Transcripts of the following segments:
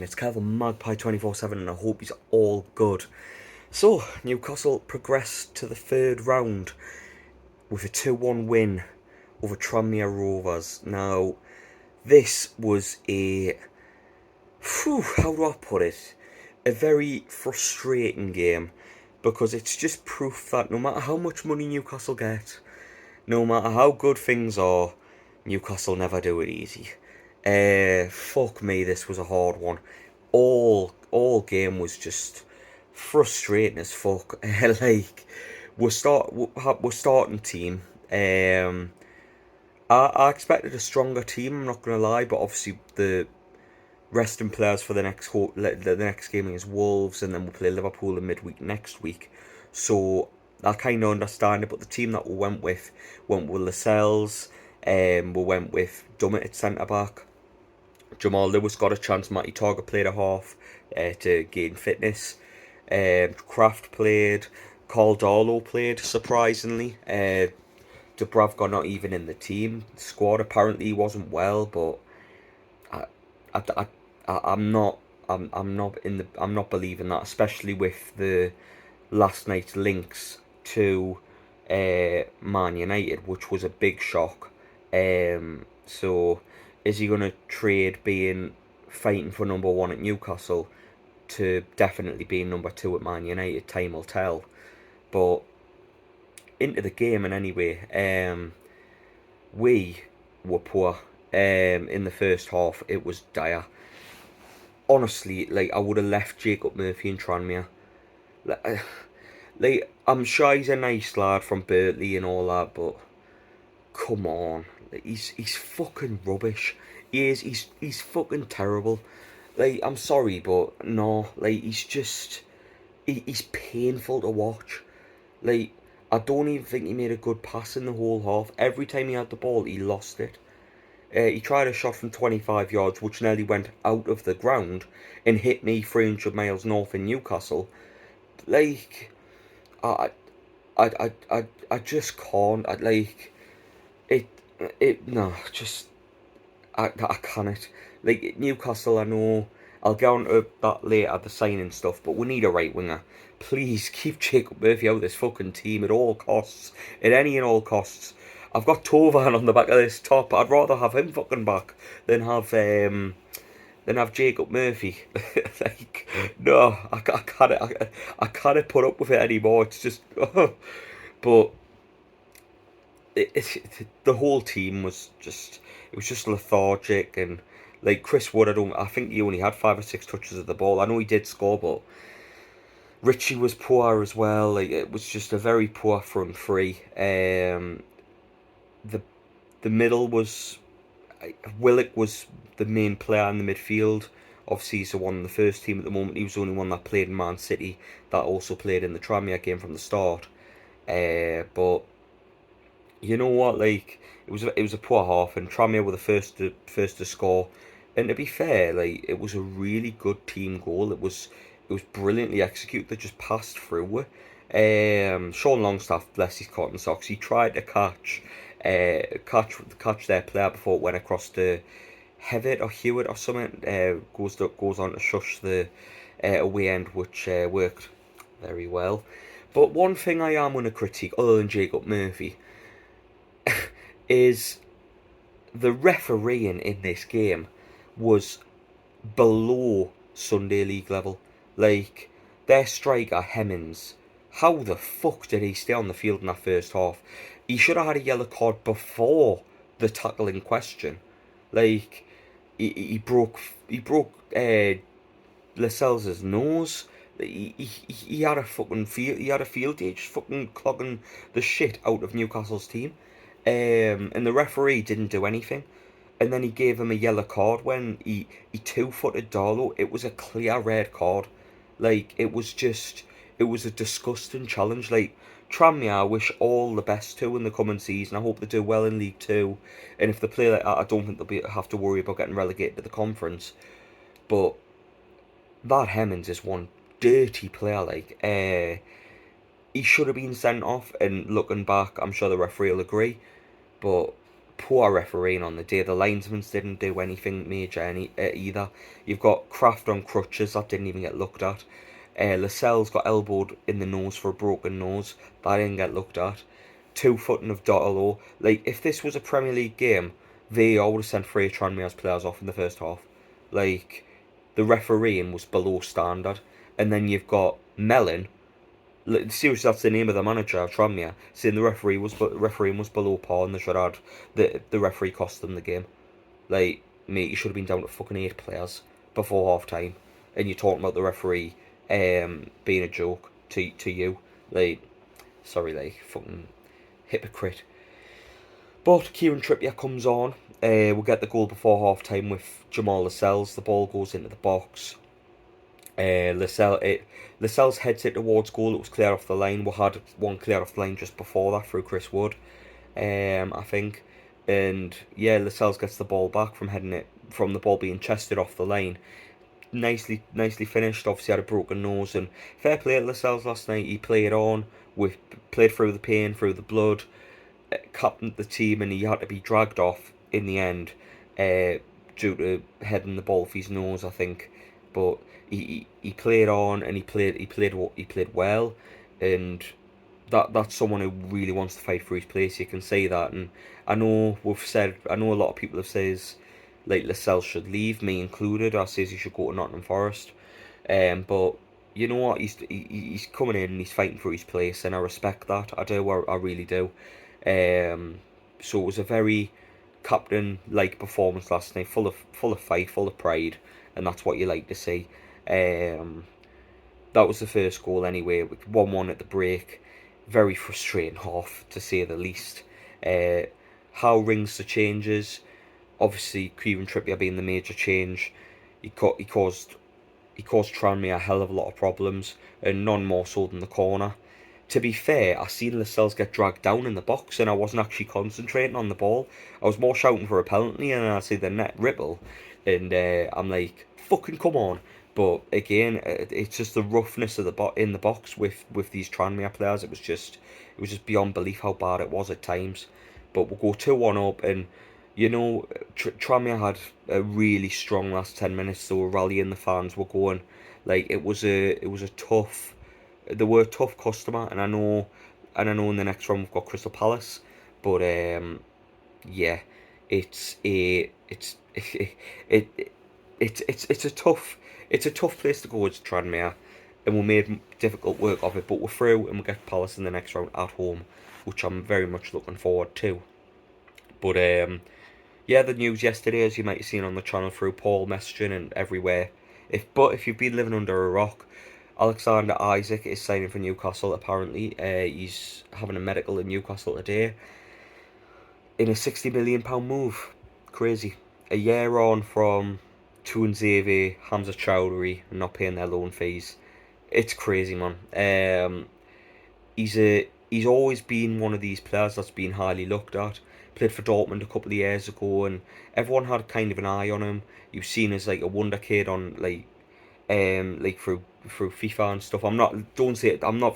It's Kevin Magpie 24/7 and I hope he's all good. So, Newcastle progressed to the third round with a 2-1 win over Tranmere Rovers. Now, this was how do I put it? A very frustrating game because it's just proof that no matter how much money Newcastle get, no matter how good things are, Newcastle never do it easy. Fuck me, this was a hard one. All game was just frustrating as fuck. Like we're starting team. I expected a stronger team. I'm not gonna lie, but obviously the resting players for the next game is Wolves, and then we'll play Liverpool in midweek next week. So I kind of understand it. But the team that we went with Lascelles. We went with Dummett at centre back. Jamal Lewis got a chance. Matty Target played a half to gain fitness. Kraft played. Carl Darlow played, surprisingly. Dubravka not even in the team squad. Apparently he wasn't well, but I'm not. I'm not believing that, especially with the last night's links to Man United, which was a big shock. So is he gonna trade being fighting for number one at Newcastle to definitely being number two at Man United? Time will tell. But into the game, and anyway, we were poor. In the first half, it was dire. Honestly, like I would have left Jacob Murphy and Tranmere. Like I'm sure he's a nice lad from Berkeley and all that, but come on, like, he's fucking rubbish. He is. He's fucking terrible. Like I'm sorry, but no, like he's painful to watch. Like I don't even think he made a good pass in the whole half. Every time he had the ball, he lost it. He tried a shot from 25 yards, which nearly went out of the ground and hit me 300 miles north in Newcastle. Like, I, I just can't. It, no, just, I can't. Like, Newcastle, I know, I'll get on to that later, the signing stuff, but we need a right winger. Please keep Jacob Murphy out of this fucking team at all costs, at any and all costs. I've got Tovan on the back of this top. I'd rather have him fucking back than have Jacob Murphy. Like, no, I can't put up with it anymore. It's just, but the whole team was just, it was just lethargic. And like Chris Wood, I think he only had 5 or 6 touches of the ball. I know he did score, but Richie was poor as well. Like it was just a very poor front three. The the middle was, Willock was the main player in the midfield. Obviously, he's the one in the first team at the moment. He was the only one that played in Man City, that also played in the Tranmere game from the start. But you know what? Like it was a poor half, and Tranmere were the first to score. And to be fair, like it was a really good team goal. It was brilliantly executed. They just passed through it. Sean Longstaff, bless his cotton socks, he tried to catch their player before it went across to Hewitt or something. Goes on to shush the away end, which worked very well. But one thing I am going to critique, other than Jacob Murphy, is the refereeing in this game was below Sunday League level. Like, their striker, Hemmings, how the fuck did he stay on the field in that first half? He should have had a yellow card before the tackle in question. Like, he broke Lascelles' nose. He had a fucking field day, just fucking clogging the shit out of Newcastle's team. And the referee didn't do anything. And then he gave him a yellow card when he two-footed Darlow. It was a clear red card. Like, it was a disgusting challenge. Like, Tranmere, I wish all the best to in the coming season. I hope they do well in League Two. And if they play like that, I don't think have to worry about getting relegated to the conference. But that Hemmings is one dirty player. Like, he should have been sent off. And looking back, I'm sure the referee will agree. But poor refereeing on the day. The linesmen didn't do anything major either. You've got Kraft on crutches that didn't even get looked at. Lascelles got elbowed in the nose for a broken nose. That didn't get looked at. 2-footing of Dotalo. Like, if this was a Premier League game, VAR would have sent three Tranmere's players off in the first half. Like, the refereeing was below standard. And then you've got Mellon. Seriously, that's the name of the manager of Tranmere, saying the refereeing was below par and they should have the referee cost them the game. Like, mate, you should have been down to fucking 8 players before half time, and you're talking about the referee being a joke to you. Like, sorry, like, fucking hypocrite. But Kieran Trippier comes on. We'll get the goal before half time with Jamal Lascelles. The ball goes into the box. Lascelles heads it towards goal. It was clear off the line. We had one clear off the line just before that through Chris Wood, I think. And yeah, Lascelles gets the ball back from the ball being chested off the line. Nicely finished. Obviously had a broken nose, and fair play to Lascelles last night. He played on, played through the pain, through the blood, captained the team, and he had to be dragged off in the end due to heading the ball off his nose, I think. But he played on, and he played well, and that's someone who really wants to fight for his place. You can say that, and I know a lot of people have says like Lascelles should leave, me included. I says he should go to Nottingham Forest, but you know what? He's coming in and he's fighting for his place, and I respect that. I do. I really do. So it was a very captain-like performance last night, full of fight, full of pride, and that's what you like to see. That was the first goal anyway, 1-1 at the break. Very frustrating half, to say the least. How rings the changes. Obviously, Kieran Trippier being the major change, he caused Tranmere a hell of a lot of problems, and none more so than the corner. To be fair, I seen Lascelles get dragged down in the box, and I wasn't actually concentrating on the ball. I was more shouting for a penalty, and I see the net ripple, and I'm like, fucking come on. But again, it's just the roughness of in the box with these Tranmere players. It was just beyond belief how bad it was at times. But we'll go 2-1 up, and you know, Tranmere had a really strong last 10 minutes. They were rallying, the fans were going. Like, it was a tough. They were a tough customer, and I know in the next round we've got Crystal Palace, but yeah, it's a tough place to go. It's Tranmere, and we made difficult work of it, but we're through, and we get Palace in the next round at home, which I'm very much looking forward to. But yeah, the news yesterday, as you might have seen on the channel through Paul messaging and everywhere. If you've been living under a rock, Alexander Isak is signing for Newcastle. Apparently, he's having a medical in Newcastle today. In a £60 million move, crazy. A year on from Toon, Hamza Chowdhury, not paying their loan fees. It's crazy, man. He's always been one of these players that's been highly looked at. Played for Dortmund a couple of years ago, and everyone had kind of an eye on him. He was seen as like a wonder kid on like through FIFA and stuff. I'm not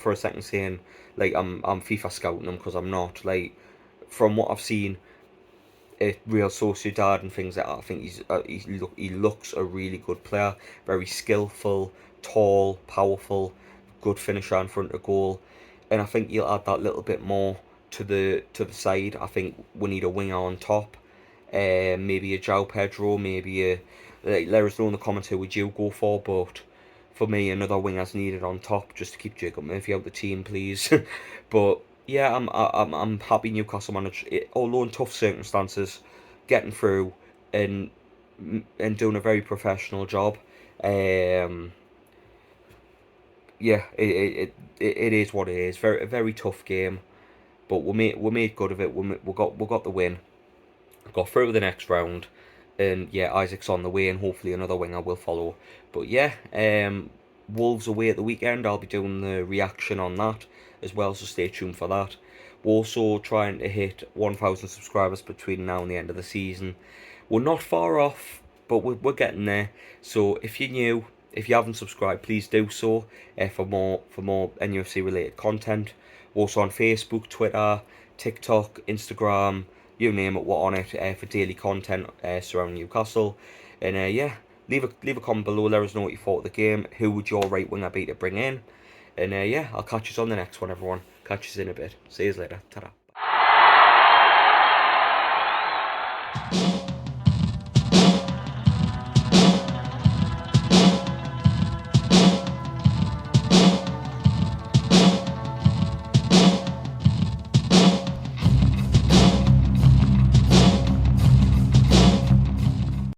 for a second saying like I'm FIFA scouting him, because I'm not. Like, from what I've seen at Real Sociedad and things like that, I think he looks a really good player, very skillful, tall, powerful, good finisher in front of goal, and I think he'll add that little bit more to the side. I think we need a winger on top, maybe a João Pedro, maybe a let us know in the comments who would you go for, but for me, another winger's needed on top just to keep Jacob Murphy out the team, please. But yeah, I'm happy Newcastle managed, although in tough circumstances, getting through and doing a very professional job. Yeah, it is what it is. A very tough game, but we made good of it. We got the win. Got through to the next round, and yeah, Isaac's on the way, and hopefully another winger will follow. But yeah, Wolves away at the weekend. I'll be doing the reaction on that as well, so stay tuned for that. We're also trying to hit 1,000 subscribers between now and the end of the season. We're not far off, but we're getting there. So if you're new, if you haven't subscribed, please do so for more NUFC related content. We're also on Facebook, Twitter, TikTok, Instagram, you name it, we're on it for daily content surrounding Newcastle. And yeah, leave a comment below. Let us know what you thought of the game. Who would your right winger be to bring in? And yeah, I'll catch you on the next one, everyone. Catch you in a bit. See you later. Ta-da.